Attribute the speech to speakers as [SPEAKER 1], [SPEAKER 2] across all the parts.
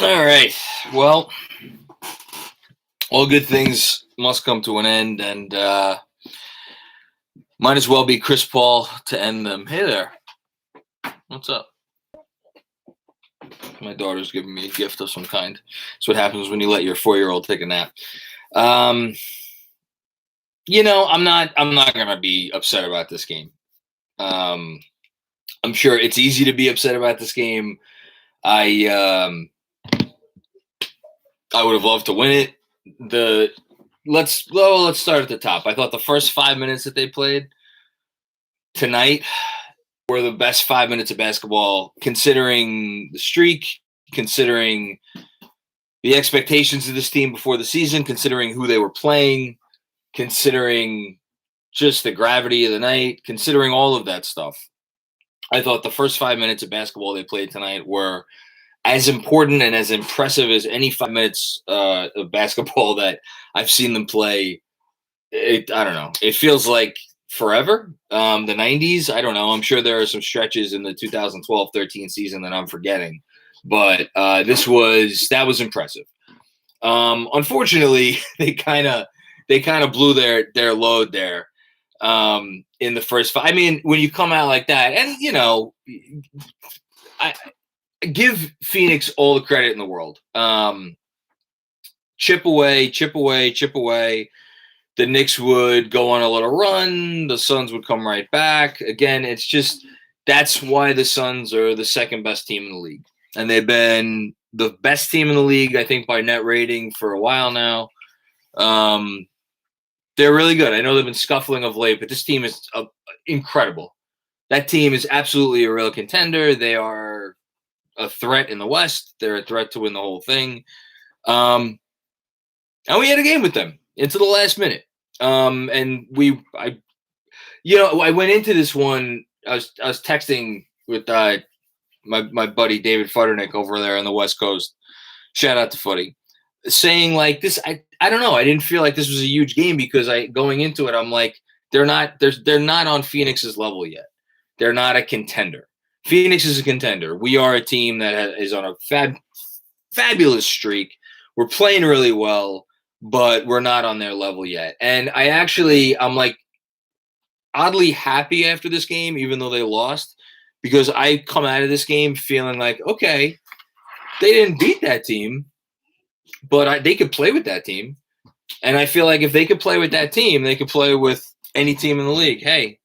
[SPEAKER 1] All right. Well, all good things must come to an end, and might as well be Chris Paul to end them. Hey there. What's up? My daughter's giving me a gift of some kind. That's what happens when you let your 4-year-old take a nap. I'm not gonna be upset about this game. I'm sure it's easy to be upset about this game. I would have loved to win it. Let's start at the top. I thought the first 5 minutes that they played tonight were the best 5 minutes of basketball, considering the streak, considering the expectations of this team before the season, considering who they were playing, considering just the gravity of the night, considering all of that stuff. I thought the first 5 minutes of basketball they played tonight were as important and as impressive as any 5 minutes of basketball that I've seen them play. I don't know. It feels like forever. The 90s, I don't know. I'm sure there are some stretches in the 2012-13 season that I'm forgetting. But that was impressive. Unfortunately, they kind of blew their load there in the first five. I mean, when you come out like that, and I give Phoenix all the credit in the world. Chip away. The Knicks would go on a little run. The Suns would come right back. Again, it's just that's why the Suns are the second best team in the league. And they've been the best team in the league, I think, by net rating for a while now. They're really good. I know they've been scuffling of late, but this team is incredible. That team is absolutely a real contender. They are a threat in the West. They're a threat to win the whole thing. And we had a game with them into the last minute. And I went into this one. I was texting with my buddy David Futternick over there on the West Coast. Shout out to Footy, saying like this. I don't know. I didn't feel like this was a huge game because going into it, I'm like they're not on Phoenix's level yet. They're not a contender. Phoenix is a contender. We are a team that is on a fabulous streak. We're playing really well, but we're not on their level yet. And I'm like oddly happy after this game, even though they lost, because I come out of this game feeling like, okay, they didn't beat that team, but they could play with that team. And I feel like if they could play with that team, they could play with any team in the league. Hey,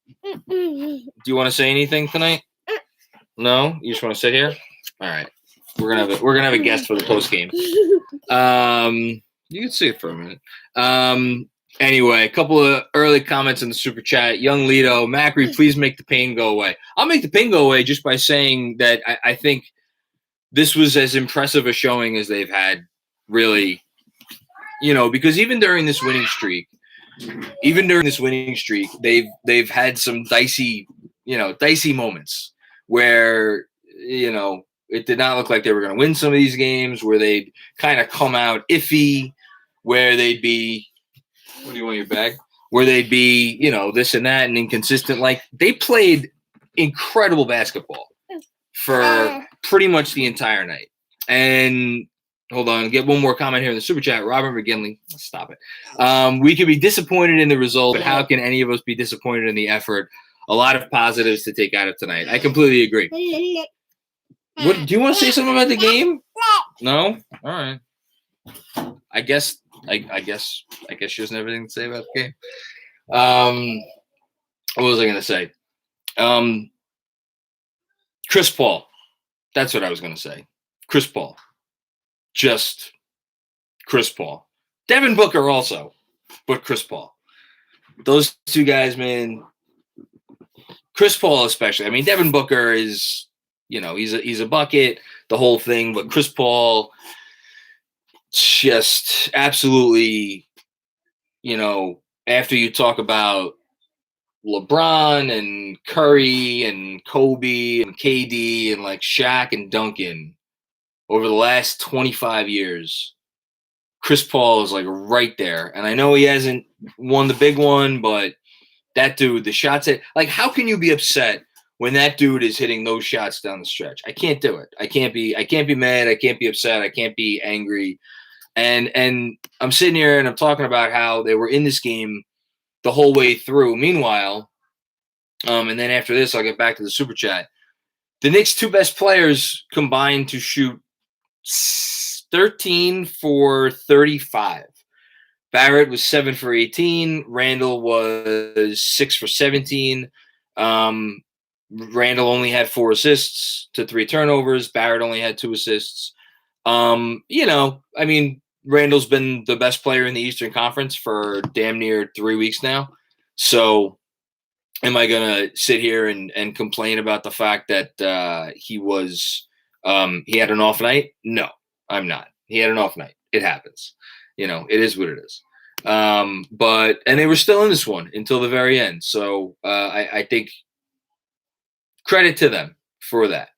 [SPEAKER 1] do you want to say anything tonight? No, you just want to sit here. All right, we're gonna have a guest for the post game. You can see it for a minute. Anyway, a couple of early comments in the super chat. Young Lido, Macri, please make the pain go away. I'll make the pain go away just by saying that I think this was as impressive a showing as they've had, really. Because even during this winning streak, they've had some dicey moments where it did not look like they were going to win some of these games, where they'd kind of come out iffy, where they'd be, what do you want your bag? Where they'd be, this and that and inconsistent. Like they played incredible basketball for pretty much the entire night. And hold on, get one more comment here in the super chat. Robert McGinley, stop it. We could be disappointed in the result, but how can any of us be disappointed in the effort? A lot of positives to take out of tonight. I completely agree. What do you want to say something about the game? No? All right. I guess she doesn't have anything to say about the game. What was I going to say? Chris Paul. That's what I was going to say. Chris Paul. Just Chris Paul. Devin Booker also, but Chris Paul. Those two guys, man. Chris Paul especially. I mean, Devin Booker is, he's a bucket, the whole thing, but Chris Paul just absolutely, after you talk about LeBron and Curry and Kobe and KD and like Shaq and Duncan over the last 25 years, Chris Paul is like right there. And I know he hasn't won the big one, but that dude, the shots at, like, how can you be upset when that dude is hitting those shots down the stretch. I can't do it. I can't be mad. I can't be upset. I can't be angry. And I'm sitting here and I'm talking about how they were in this game the whole way through. Meanwhile, and then after this, I'll get back to the super chat. The Knicks' two best players combined to shoot 13 for 35. Barrett was 7 for 18. Randall was 6 for 17. Randall only had 4 assists to 3 turnovers. Barrett only had 2 assists. Randall's been the best player in the Eastern Conference for damn near 3 weeks now. So am I going to sit here and complain about the fact that he had an off night? No, I'm not. He had an off night. It happens. It is what it is. And they were still in this one until the very end. So I think credit to them for that.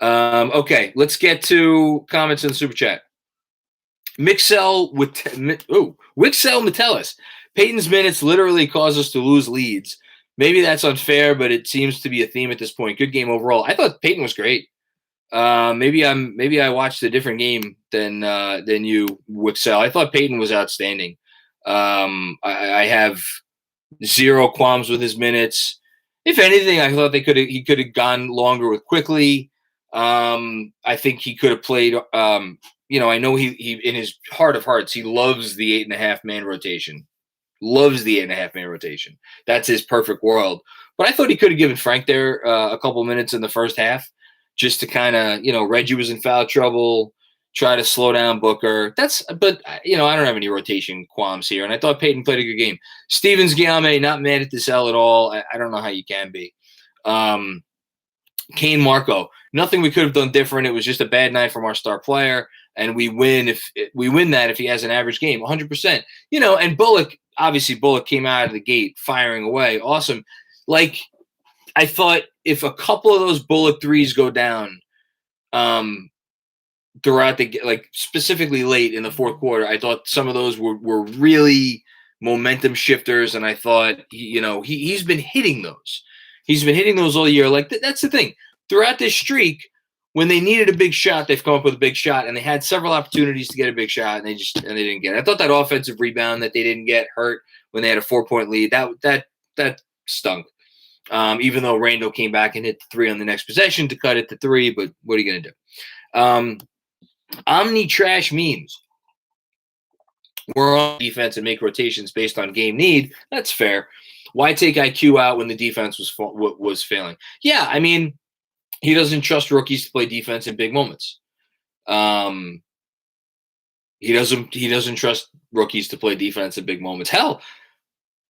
[SPEAKER 1] Okay, let's get to comments in the super chat. Wixell Metellus. Peyton's minutes literally cause us to lose leads. Maybe that's unfair, but it seems to be a theme at this point. Good game overall. I thought Peyton was great. Maybe I watched a different game than you, Wixell. I thought Peyton was outstanding. I have zero qualms with his minutes. If anything, I thought he could have gone longer with Quickly. I think he could have played. I know he in his heart of hearts he loves the 8.5 man rotation. Loves the 8.5 man rotation. That's his perfect world. But I thought he could have given Frank there a couple minutes in the first half, just to kind of, Reggie was in foul trouble, try to slow down Booker. But I don't have any rotation qualms here. And I thought Peyton played a good game. Stevens Guillaume, not mad at this L at all. I don't know how you can be. Kane Marco, nothing we could have done different. It was just a bad night from our star player. And we win if he has an average game, 100%. And Bullock came out of the gate firing away. Awesome. Like, I thought if a couple of those Bullock threes go down throughout specifically late in the fourth quarter, I thought some of those were really momentum shifters. And I thought, he's been hitting those. He's been hitting those all year. Like, that's the thing. Throughout this streak, when they needed a big shot, they've come up with a big shot, and they had several opportunities to get a big shot, and they didn't get it. I thought that offensive rebound that they didn't get hurt when they had a 4-point lead. That stunk. Even though Randall came back and hit the 3 on the next possession to cut it to 3, but what are you going to do? Omni trash memes. We're on defense and make rotations based on game need. That's fair. Why take IQ out when the defense was failing? Yeah, I mean, he doesn't trust rookies to play defense in big moments. He doesn't trust rookies to play defense in big moments. Hell,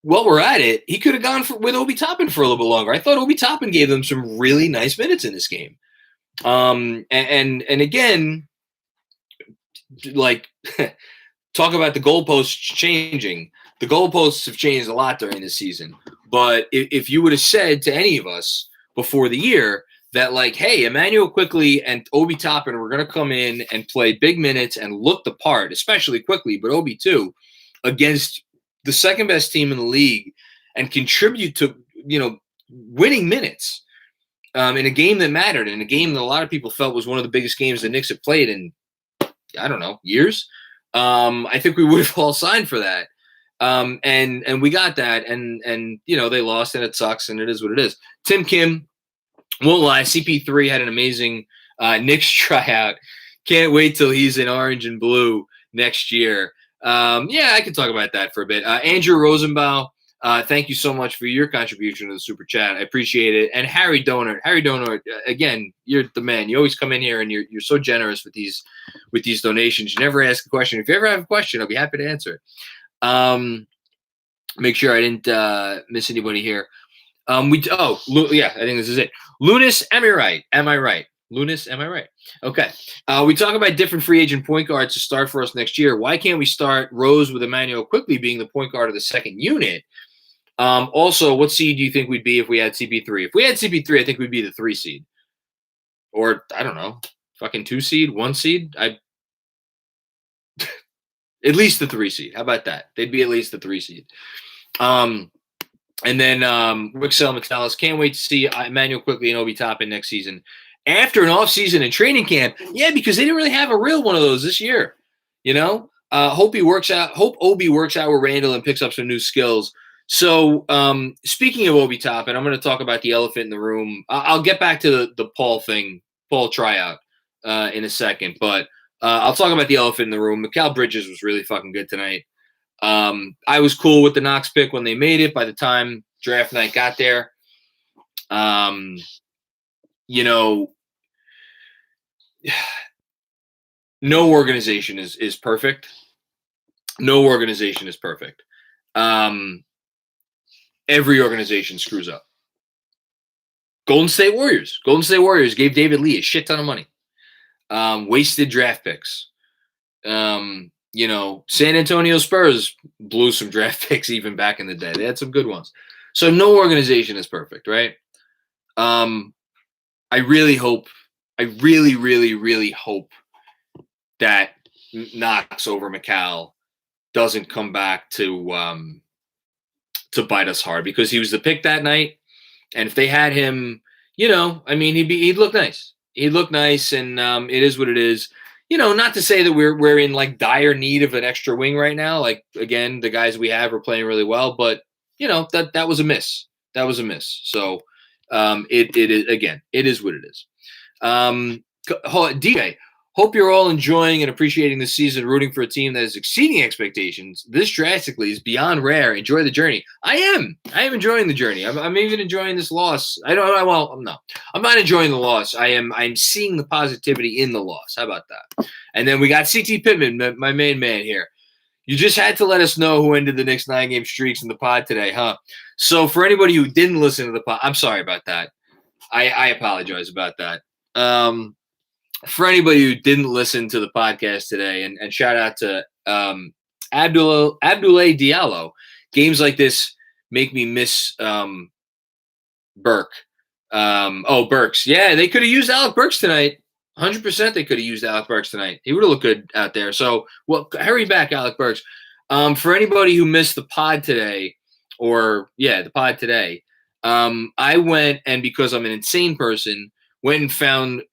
[SPEAKER 1] while we're at it, he could have gone with Obi Toppin for a little bit longer. I thought Obi Toppin gave them some really nice minutes in this game. And again, like, talk about the goalposts changing. The goalposts have changed a lot during this season. But if you would have said to any of us before the year that, like, hey, Emmanuel Quickly and Obi Toppin were going to come in and play big minutes and look the part, especially Quickly, but Obi too, against the second best team in the league and contribute to, winning minutes in a game that mattered, in a game that a lot of people felt was one of the biggest games the Knicks have played in, I don't know, years. I think we would have all signed for that. And we got that, and they lost, and it sucks, and it is what it is. Tim Kim, won't lie, CP3 had an amazing Knicks tryout. Can't wait till he's in orange and blue next year. I can talk about that for a bit. Andrew Rosenbaum, thank you so much for your contribution to the super chat. I appreciate it. And Harry Donert, again, you're the man. You always come in here and you're so generous with these donations. You never ask a question. If you ever have a question, I'll be happy to answer it. Make sure I didn't miss anybody here. I think this is it. Lunas, am I right? Lunas, am I right? Okay. We talk about different free agent point guards to start for us next year. Why can't we start Rose with Emmanuel Quickly being the point guard of the second unit? Also, what seed do you think we'd be if we had CP3? If we had CP3, I think we'd be the 3 seed. Or, I don't know, fucking 2 seed, 1 seed? At least the 3 seed. How about that? They'd be at least the 3 seed. And then Wixell Metellus, can't wait to see Emmanuel Quickly and Obi Toppin next season. After an offseason and training camp, yeah, because they didn't really have a real one of those this year. Hope he works out. Hope Obi works out with Randall and picks up some new skills. So speaking of Obi Toppin, I'm going to talk about the elephant in the room. I'll get back to the Paul thing, Paul tryout in a second. But I'll talk about the elephant in the room. Mikal Bridges was really fucking good tonight. I was cool with the Knox pick when they made it by the time draft night got there. No organization is perfect. No organization is perfect. Every organization screws up. Golden State Warriors gave David Lee a shit ton of money. Wasted draft picks. San Antonio Spurs blew some draft picks even back in the day. They had some good ones. So no organization is perfect, right? I really, really hope that Knox over Mikal doesn't come back to bite us hard, because he was the pick that night. And if they had him, he'd look nice. He'd look nice, and it is what it is. Not to say that we're in like dire need of an extra wing right now. Like, again, the guys we have are playing really well, but that was a miss. That was a miss. So it is, again, it is what it is. DJ, hope you're all enjoying and appreciating this season, rooting for a team that is exceeding expectations. This drastically is beyond rare. Enjoy the journey. I am enjoying the journey. I'm even enjoying this loss. I'm not enjoying the loss. I'm seeing the positivity in the loss. How about that? And then we got CT Pittman, my main man here. You just had to let us know who ended the Knicks 9-game streaks in the pod today, huh? So for anybody who didn't listen to the pod, I'm sorry about that. I apologize about that. For anybody who didn't listen to the podcast today, and shout out to Abdoulaye Diallo. Games like this make me miss Burke. Burks. Yeah, they could have used Alec Burks tonight. 100% they could have used Alec Burks tonight. He would have looked good out there. So, hurry back, Alec Burks. For anybody who missed the pod today, I went, and because I'm an insane person, went and found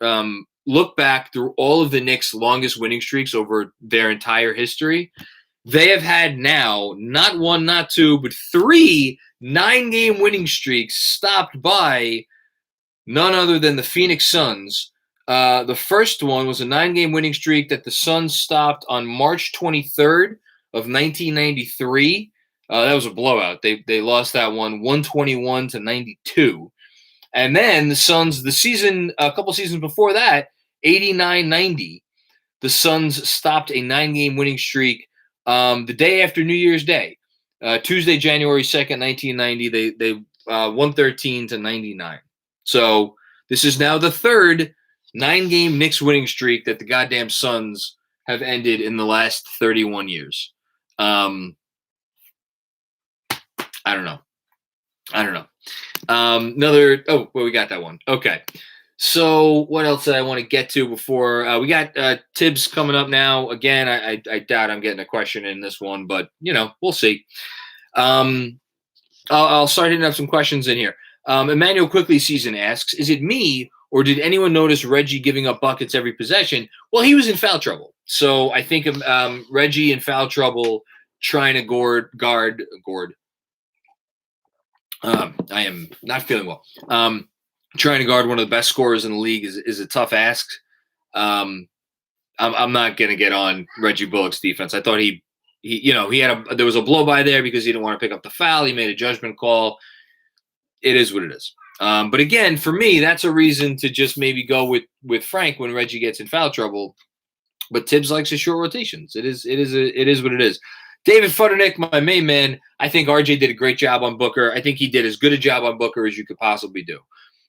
[SPEAKER 1] look back through all of the Knicks' longest winning streaks over their entire history. They have had now not one, not two, but 3 9-game winning streaks stopped by none other than the Phoenix Suns. The first one was a 9-game winning streak that the Suns stopped on March 23rd of 1993. That was a blowout. They lost that one 121-92. And then the Suns, a couple seasons before that, 89-90, the Suns stopped a 9-game winning streak the day after New Year's Day. Tuesday, January 2nd, 1990, they 113-99. So this is now the third 9-game Knicks winning streak that the goddamn Suns have ended in the last 31 years. I don't know. We got that one. Okay. So what else did I want to get to before we got Tibbs coming up now? Again, I doubt I'm getting a question in this one, but we'll see. I'll start hitting up some questions in here. Emmanuel Quickly season asks, is it me or did anyone notice Reggie giving up buckets every possession? Well, he was in foul trouble. So I think Reggie in foul trouble trying to guard. I am not feeling well. Trying to guard one of the best scorers in the league is a tough ask. I'm not going to get on Reggie Bullock's defense. I thought there was a blow by there because he didn't want to pick up the foul. He made a judgment call. It is what it is. But again, for me, that's a reason to just maybe go with Frank when Reggie gets in foul trouble. But Tibbs likes his short rotations. It is what it is. David Futternick, my main man, I think RJ did a great job on Booker. I think he did as good a job on Booker as you could possibly do.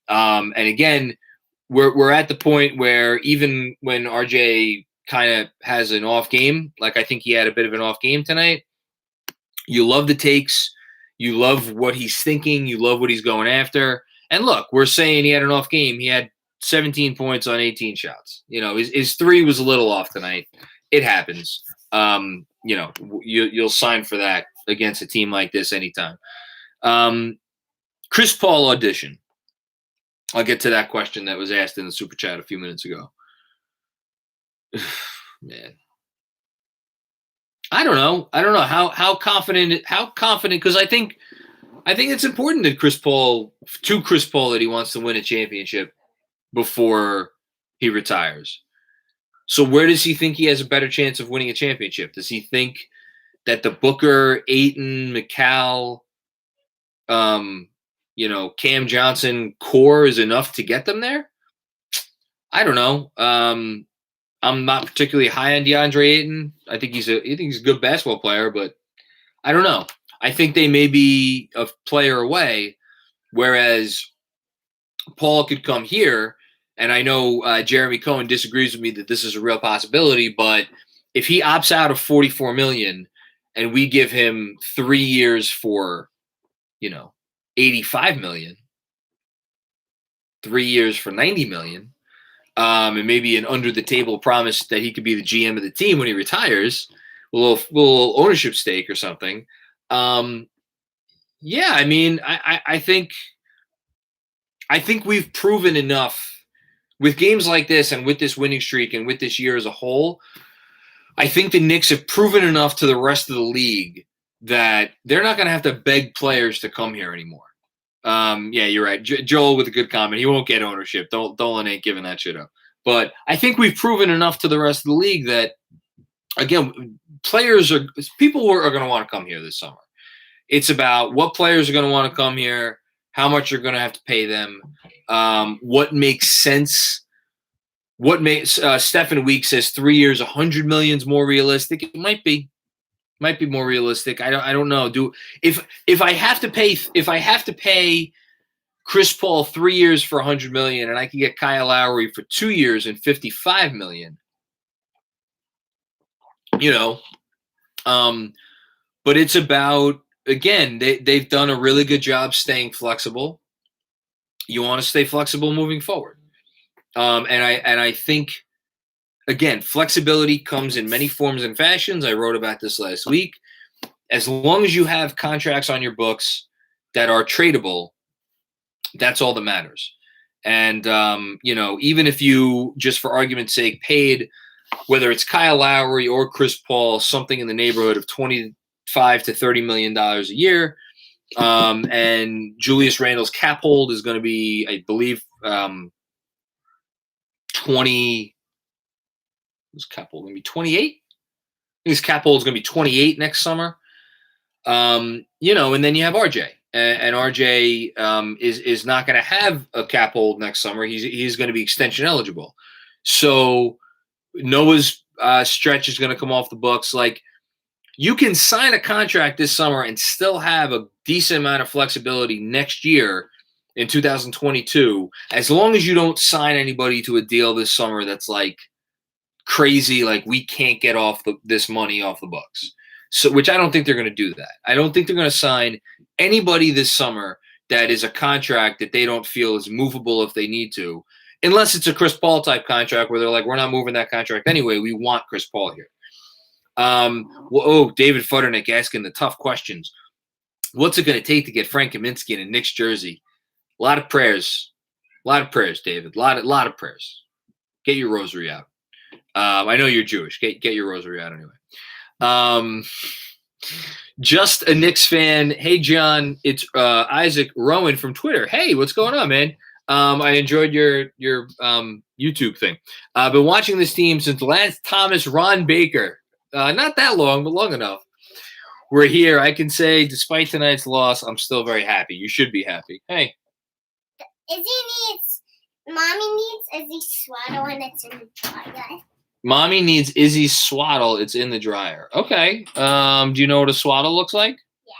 [SPEAKER 1] And again, we're at the point where even when RJ kind of has an off game, like I think he had a bit of an off game tonight, you love the takes. You love what he's thinking. You love what he's going after. And look, we're saying he had an off game. He had 17 points on 18 shots. His 3 was a little off tonight. It happens. You'll sign for that against a team like this anytime. Chris Paul audition. I'll get to that question that was asked in the super chat a few minutes ago. Man, I don't know how confident because I think it's important that Chris Paul that he wants to win a championship before he retires. So where does he think he has a better chance of winning a championship? Does he think that the Booker, Ayton, McCall, Cam Johnson core is enough to get them there? I don't know. I'm not particularly high on DeAndre Ayton. I think he's a good basketball player, but I don't know. I think they may be a player away, whereas Paul could come here. And I know Jeremy Cohen disagrees with me that this is a real possibility, but if he opts out of $44 million and we give him 3 years for, $85 million, 3 years for $90 million, and maybe an under the table promise that he could be the GM of the team when he retires, a little ownership stake or something. Yeah, I mean, I think we've proven enough with games like this and with this winning streak and with this year as a whole. I think the Knicks have proven enough to the rest of the league that they're not going to have to beg players to come here anymore. Yeah, you're right. Joel with a good comment. He won't get ownership. Dolan ain't giving that shit up. But I think we've proven enough to the rest of the league that, again, people are going to want to come here this summer. It's about what players are going to want to come here, how much you're going to have to pay them, what makes sense. What makes Stephen Weeks says 3 years, $100 million is more realistic. It might be more realistic. I don't know. If I have to pay Chris Paul 3 years for $100 million, and I can get Kyle Lowry for 2 years and $55 million, but it's about, again, they've done a really good job staying flexible. You want to stay flexible moving forward. And I think, again, flexibility comes in many forms and fashions. I wrote about this last week. As long as you have contracts on your books that are tradable, that's all that matters. And, even if you, just for argument's sake, paid, whether it's Kyle Lowry or Chris Paul, something in the neighborhood of $25 to $30 million a year, and Julius Randle's cap hold is going to be, I believe, 20. His cap hold going to be 28. His cap hold is going to be 28 next summer. And then you have RJ, and RJ is not going to have a cap hold next summer. He's going to be extension eligible. So Noah's stretch is going to come off the books. Like, you can sign a contract this summer and still have a decent amount of flexibility next year in 2022, as long as you don't sign anybody to a deal this summer that's like crazy, like we can't get this money off the books. So, which I don't think they're going to do that. I don't think they're going to sign anybody this summer that is a contract that they don't feel is movable if they need to, unless it's a Chris Paul type contract where they're like, we're not moving that contract anyway. We want Chris Paul here. David Futternick asking the tough questions. What's it going to take to get Frank Kaminsky in a Knicks jersey? A lot of prayers, David. A lot of prayers. Get your rosary out. I know you're Jewish. Get your rosary out anyway. Just a Knicks fan. Hey, John, it's Isaac Rowan from Twitter. Hey, what's going on, man? I enjoyed your YouTube thing. I've been watching this team since Lance Thomas, Ron Baker. Not that long, but long enough. We're here. I can say, despite tonight's loss, I'm still very happy. You should be happy. Hey.
[SPEAKER 2] Mommy needs Izzy Swaddle, and it's in the dryer.
[SPEAKER 1] Mommy needs Izzy Swaddle. It's in the dryer. Okay. Do you know what a swaddle looks like?
[SPEAKER 2] Yeah.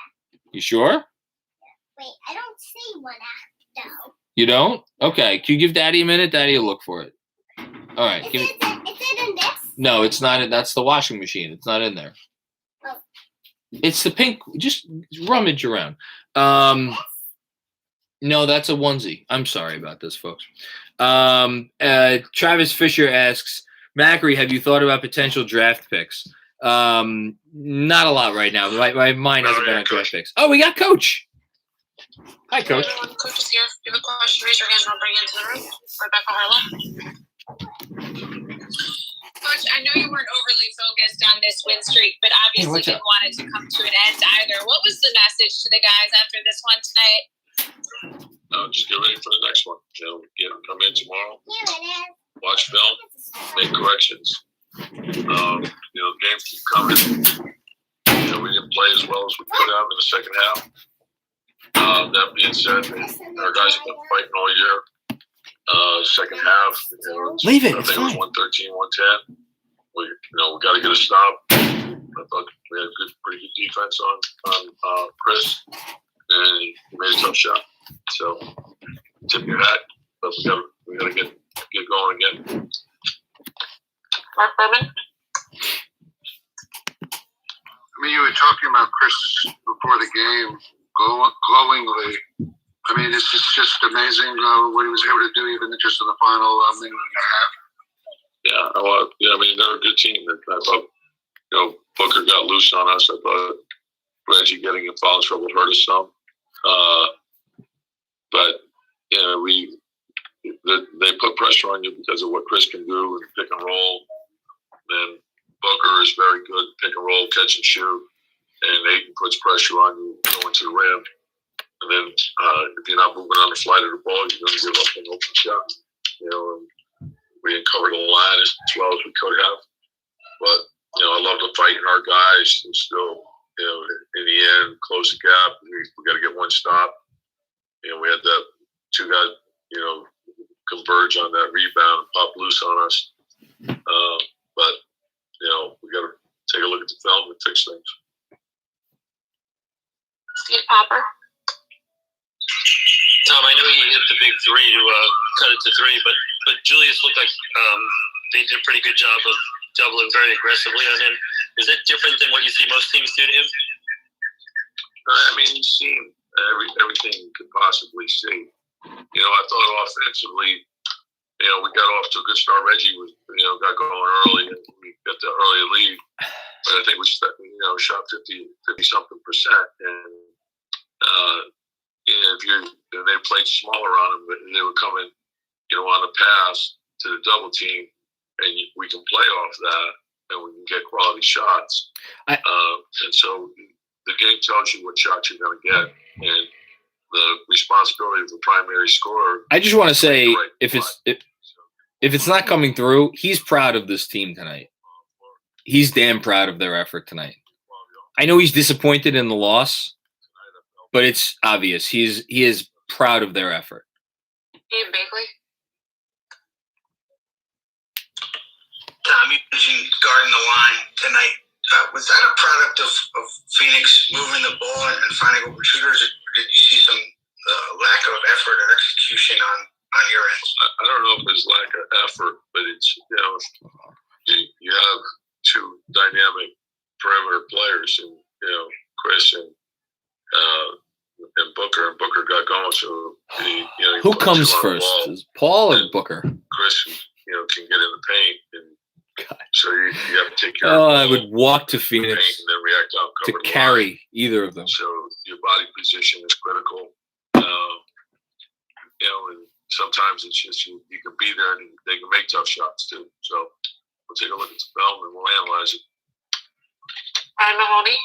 [SPEAKER 1] You sure?
[SPEAKER 2] Wait, I don't see one though.
[SPEAKER 1] You don't? Okay. Can you give Daddy a minute? Daddy will look for it. All right.
[SPEAKER 2] Is it in this?
[SPEAKER 1] No, it's not. That's the washing machine. It's not in there.
[SPEAKER 2] Oh.
[SPEAKER 1] It's the pink. Just rummage around. No, that's a onesie. I'm sorry about this, folks. Travis Fisher asks, Macri, have you thought about potential draft picks? Not a lot right now. My mind hasn't been on draft picks. Oh, we got Coach. Hi, Coach.
[SPEAKER 3] Everyone, Coach is here. If you have a question, raise your hand and I'll bring you into the room. Rebecca Harlow. Coach, I know you weren't overly focused on this win streak, but obviously didn't want it to come to an end either. What was the message to the guys after this one tonight?
[SPEAKER 4] Just get ready for the next one. Come in tomorrow, watch film, make corrections. Games keep coming. We didn't play as well as we could have in the second half. That being said, our guys have been fighting all year. Second half,
[SPEAKER 1] Leave it.
[SPEAKER 4] I
[SPEAKER 1] It's
[SPEAKER 4] think it was
[SPEAKER 1] fine.
[SPEAKER 4] 113, 110. We got to get a stop. I thought we had pretty good defense on Chris, and he made a tough shot. So tip your hat, but we got to get going again.
[SPEAKER 3] Mark Berman.
[SPEAKER 5] You were talking about Chris before the game, glowingly. It's just amazing what he was able to do, even just in the final minute and a half.
[SPEAKER 4] They're a good team. I thought, Booker got loose on us. I thought Reggie getting in foul trouble hurt us some. But they put pressure on you because of what Chris can do and pick and roll. Then Booker is very good, pick and roll, catch and shoot, and Ayton puts pressure on you going to the rim. And then if you're not moving on the flight of the ball, you're going to give up an open shot. We didn't cover the line as well as we could have. But, I love the fight in our guys and still, in the end, close the gap. We got to get one stop. We had that two guys, converge on that rebound and pop loose on us. But, we got to take a look at the film and fix things.
[SPEAKER 3] Steve Popper.
[SPEAKER 6] Tom, I know you hit the big three to cut it to three, but Julius looked like they did a pretty good job of doubling very aggressively on him. Is that different than what you see most teams do to him?
[SPEAKER 4] He's seen everything you could possibly see. I thought offensively, we got off to a good start. Reggie was, got going early and we got the early lead. But I think we shot 50-something percent. And they played smaller on them, but they were coming, on the pass to the double team, and we can play off that, and we can get quality shots. And so the game tells you what shots you're going to get, and the responsibility of the primary scorer.
[SPEAKER 1] I just want to say, if it's not coming through, he's proud of this team tonight. He's damn proud of their effort tonight. I know he's disappointed in the loss, but it's obvious he is proud of their effort.
[SPEAKER 3] Ian Bakley.
[SPEAKER 7] Tom, you mentioned guarding the line tonight. Was that a product of Phoenix moving the ball and finding open shooters, or did you see some lack of effort or execution on your end?
[SPEAKER 4] I don't know if it's lack of effort, but it's, you have two dynamic perimeter players, and, Chris and Booker got going. So
[SPEAKER 1] who comes first, is Paul or Booker?
[SPEAKER 4] Chris, can get in the paint, and
[SPEAKER 1] God.
[SPEAKER 4] So you have to take care of the ball,
[SPEAKER 1] I would walk to Phoenix
[SPEAKER 4] and then react out,
[SPEAKER 1] to
[SPEAKER 4] cover the
[SPEAKER 1] carry
[SPEAKER 4] line.
[SPEAKER 1] either of them.
[SPEAKER 4] So your body position is critical. And sometimes it's just you can be there and they can make tough shots too. So we'll take a look at the film and we'll analyze it.
[SPEAKER 3] Ryan Mahoney.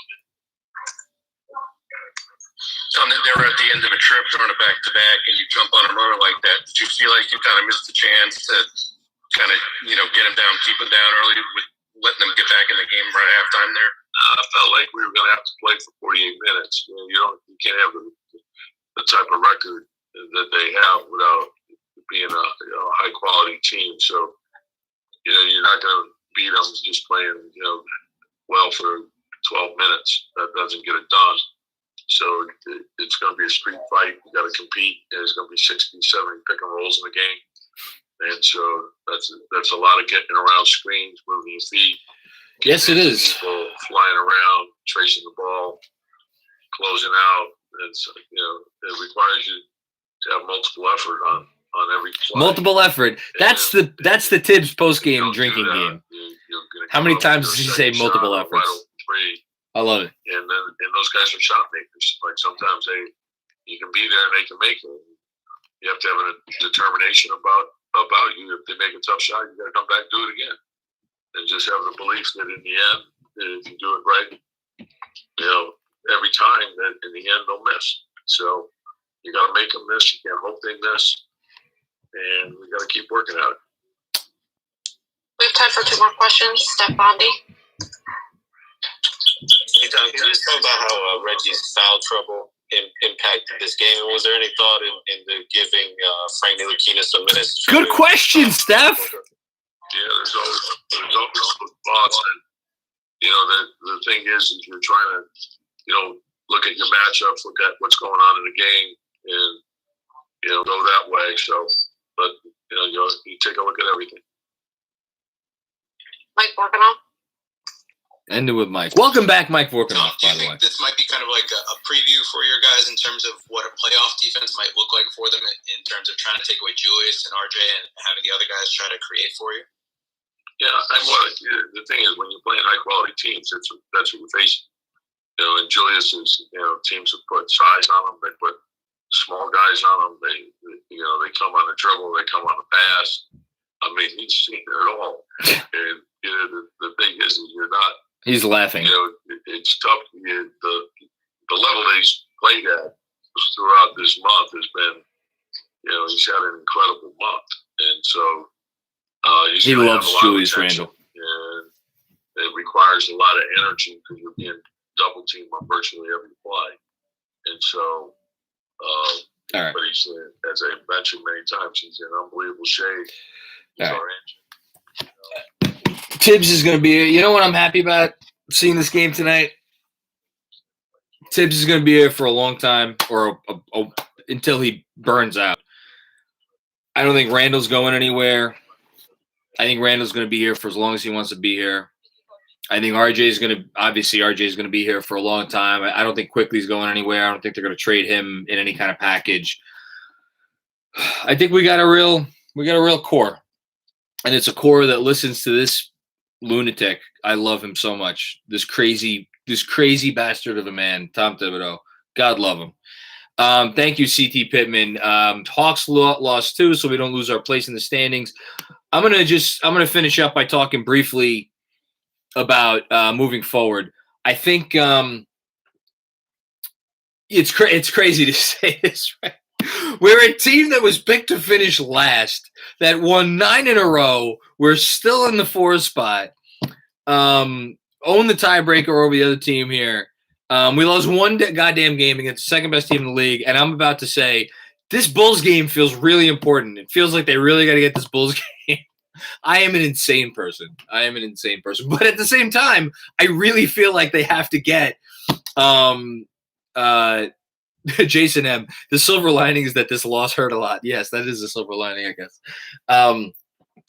[SPEAKER 8] So they were at the end of a trip, throwing it back-to-back, and you jump on a runner like that. Did you feel like you kind of missed the chance to kind of, get them down, keep them down early, with letting them get back in the game right at halftime there?
[SPEAKER 4] I felt like we were going to have to play for 48 minutes. You can't have the type of record that they have without being a high-quality team. So, you're not going to beat them just playing, well for 12 minutes. That doesn't get it done. So it's going to be a street fight. You got to compete. There's going to be 60, 70 pick and rolls in the game, and so that's a lot of getting around screens, moving your feet.
[SPEAKER 1] Yes, it is.
[SPEAKER 4] People flying around, tracing the ball, closing out. It's it requires you to have multiple effort on every play.
[SPEAKER 1] Multiple effort. That's the Tibbs post-game drinking game. How many times does he say multiple efforts? I love it.
[SPEAKER 4] And those guys are shot makers. Like sometimes they, You can be there and they can make it. You have to have a determination about you. If they make a tough shot, you got to come back and do it again. And just have the belief that in the end, if you do it right, every time, that in the end they'll miss. So you got to make them miss. You can't hope they miss. And we got to keep working at it.
[SPEAKER 3] We have time for 2 more questions. Steph Bondi.
[SPEAKER 6] Hey, Tom, can you just talk about how Reggie's foul trouble impacted this game? And was there any thought into giving Frank Ntilikina some minutes?
[SPEAKER 1] Good question, Steph.
[SPEAKER 4] Yeah, there's always thoughts. And, the thing is you're trying to, look at your matchups, look at what's going on in the game, and, go that way. So, but, you take a look at everything.
[SPEAKER 3] Mike Vorkunov.
[SPEAKER 1] Ended with Mike. Welcome back, Mike Vorkunov, by the way.
[SPEAKER 9] This might be kind of like a preview for your guys in terms of what a playoff defense might look like for them in terms of trying to take away Julius and RJ and having the other guys try to create for you?
[SPEAKER 4] Yeah, the thing is, when you're playing high-quality teams, that's what you're facing. And Julius is, teams have put size on them. They put small guys on them. They come on the dribble. They come on the pass. I mean, he's seen it all. And the thing is you're not.
[SPEAKER 1] He's laughing.
[SPEAKER 4] It's tough. The level that he's played at throughout this month has been, he's had an incredible month, and so
[SPEAKER 1] he loves Julius Randle,
[SPEAKER 4] and it requires a lot of energy because you're being double teamed on virtually every play, and so.
[SPEAKER 1] All right.
[SPEAKER 4] But he's, as I mentioned many times, he's in unbelievable shape. He's our engine.
[SPEAKER 1] Tibbs is going to be. You know what I'm happy about seeing this game tonight? Tibbs is going to be here for a long time, or until he burns out. I don't think Randall's going anywhere. I think Randall's going to be here for as long as he wants to be here. I think RJ is going to be here for a long time. I don't think Quickly's going anywhere. I don't think they're going to trade him in any kind of package. I think we got a real core, and it's a core that listens to this lunatic. I love him so much. This crazy bastard of a man, Tom Thibodeau. God love him. Thank you, CT Pittman. Hawks lost too, so we don't lose our place in the standings. I'm gonna finish up by talking briefly about moving forward. I think it's crazy to say this, right? We're a team that was picked to finish last, that won 9 in a row. We're still in the 4th spot. Own the tiebreaker over the other team here. We lost one goddamn game against the second best team in the league, and I'm about to say this Bulls game feels really important. It feels like they really got to get this Bulls game. I am an insane person. But at the same time, I really feel like they have to get Jason M. The silver lining is that this loss hurt a lot. Yes, that is a silver lining, I guess.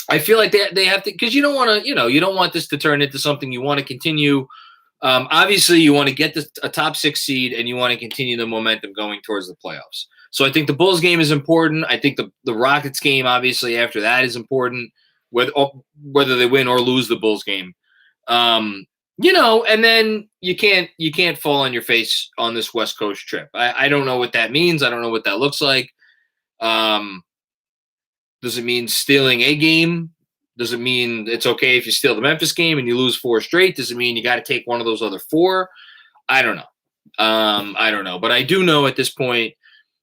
[SPEAKER 1] I feel like they have to, because you don't want to, you don't want this to turn into something. You want to continue. Obviously, you want to get a top 6 seed, and you want to continue the momentum going towards the playoffs. So I think the Bulls game is important. I think the Rockets game, obviously, after that is important, whether they win or lose the Bulls game. And then you can't fall on your face on this West Coast trip. I don't know what that means. I don't know what that looks like. Does it mean stealing a game? Does it mean it's okay if you steal the Memphis game and you lose 4 straight? Does it mean you got to take one of those other 4? I don't know. I don't know. But I do know at this point,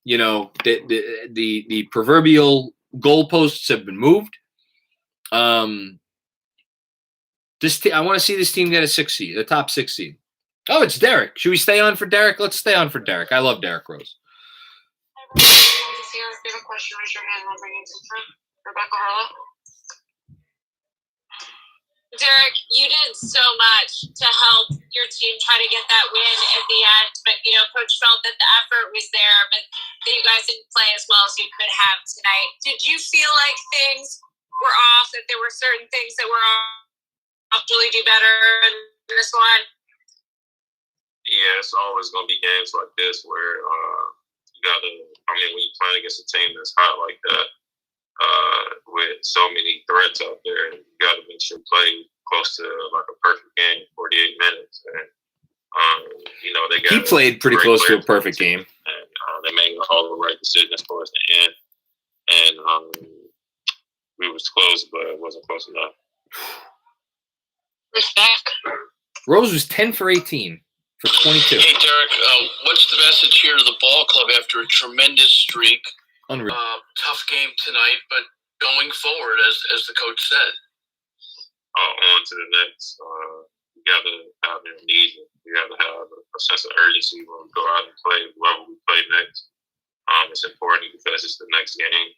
[SPEAKER 1] the proverbial goalposts have been moved. I want to see this team get a top 6 seed. Oh, it's Derek. Should we stay on for Derek? Let's stay on for Derek. I love Derek Rose.
[SPEAKER 3] If you have a question, raise your hand. I'll bring it to front. Rebecca Harlow. Derek, you did so much to help your team try to get that win at the end, but Coach felt that the effort was there, but that you guys didn't play as well as you could have tonight. Did you feel like things were off? That there were certain things that were off? Julie, do better in this one?
[SPEAKER 6] Yeah, it's always going to be games like this where you got to. When you're playing against a team that's hot like that, with so many threats out there, you got to make sure you play close to like a perfect game, 48 minutes. And, they got.
[SPEAKER 1] He played pretty close to a perfect game.
[SPEAKER 6] And They made all the right decisions as far as the end. And we was close, but it wasn't close enough.
[SPEAKER 3] Respect.
[SPEAKER 1] Rose was 10 for 18 for 22.
[SPEAKER 10] Hey, Derek, what's the message here to the ball club after a tremendous streak?
[SPEAKER 1] Unreal.
[SPEAKER 10] Tough game tonight, but going forward, as the coach said.
[SPEAKER 6] On to the next. We got to have amnesia. We got to have a sense of urgency when we go out and play whoever we play next. It's important because it's the next game,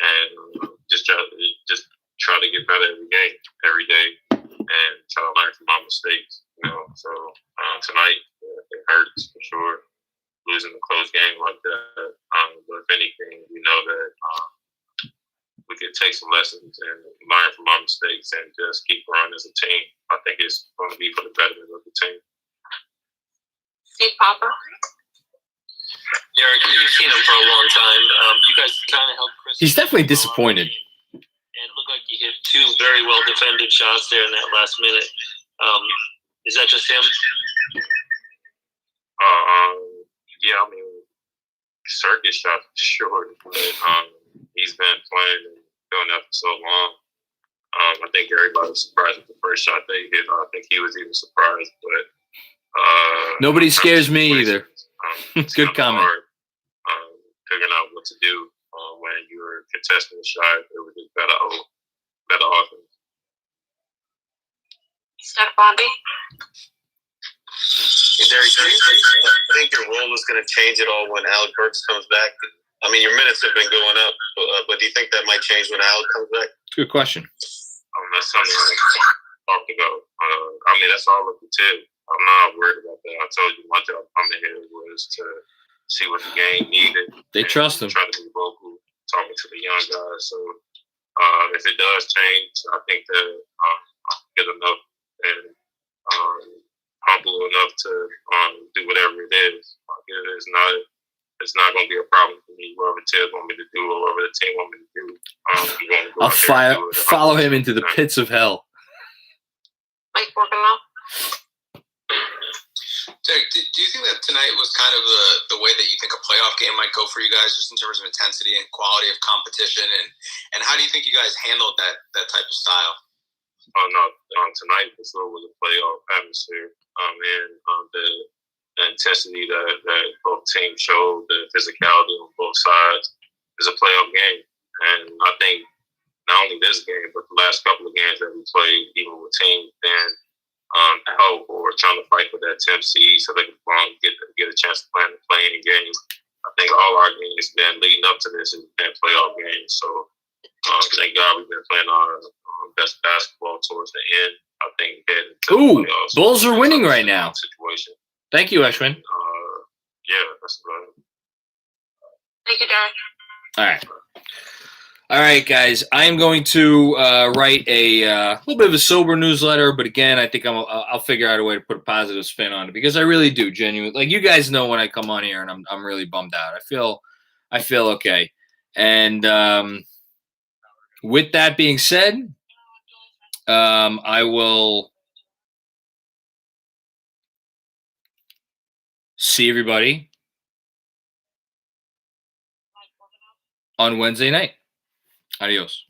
[SPEAKER 6] and just try to get better every game, every day, and try to learn from my mistakes. So tonight it hurts for sure, losing a close game like that. But if anything, we know that we could take some lessons and learn from our mistakes and just keep growing as a team. I think it's going to be for the betterment of the team.
[SPEAKER 3] Steve Popper.
[SPEAKER 10] Derek, you've seen him for a long time. You guys kind of helped Chris.
[SPEAKER 1] He's definitely disappointed.
[SPEAKER 10] And it looked like you hit two very well defended shots there in that last minute. Is that just him?
[SPEAKER 6] Yeah, I mean, circus shot for sure. But he's been playing and doing that for so long. I think everybody was surprised with the first shot they hit. I think he was even surprised, but
[SPEAKER 1] Nobody scares me either.
[SPEAKER 6] It's
[SPEAKER 1] Good comment.
[SPEAKER 6] Hard, figuring out what to do when you're contesting the shot. It was just better offense.
[SPEAKER 3] Steph Bombi.
[SPEAKER 11] Derek, do you think your role is going to change at all when Alec Burks comes back? I mean, your minutes have been going up, but do you think that might change when Alec comes back?
[SPEAKER 1] Good question.
[SPEAKER 6] That's something I talked about. I mean, that's all up to Ted. I'm not worried about that. I told you my job coming here was to see what the game needed.
[SPEAKER 1] They trust him.
[SPEAKER 6] Try to be vocal, talking to the young guys. So if it does change, I think that I'm good enough and humble enough to do whatever it is. It's not going to be a problem for me. Whatever Ted want me to do, or whatever the team want me to do,
[SPEAKER 1] I'll follow him into the pits of hell.
[SPEAKER 3] Mike Borkenau.
[SPEAKER 9] Derek, do you think that tonight was kind of the way that you think a playoff game might go for you guys, just in terms of intensity and quality of competition, and how do you think you guys handled that type of style?
[SPEAKER 6] Tonight this was a playoff atmosphere, and the intensity that both teams showed, the physicality on both sides, is a playoff game. And I think not only this game, but the last couple of games that we played, even with teams then help or trying to fight for that 10th seed so they can get a chance to play any games. I think all our games been leading up to this has been playoff games. So thank God we've been playing our best basketball towards the end. I think heading to the playoffs.
[SPEAKER 1] Bulls are winning right now.
[SPEAKER 6] Situation.
[SPEAKER 1] Thank you, Ashwin.
[SPEAKER 6] Yeah, that's about it.
[SPEAKER 3] Thank you, Derek.
[SPEAKER 1] All right, guys. I am going to write a little bit of a sober newsletter, but again, I think I'll figure out a way to put a positive spin on it because I really do, genuinely. Like you guys know when I come on here, and I'm really bummed out. I feel okay. And with that being said, I will see everybody on Wednesday night. Adios.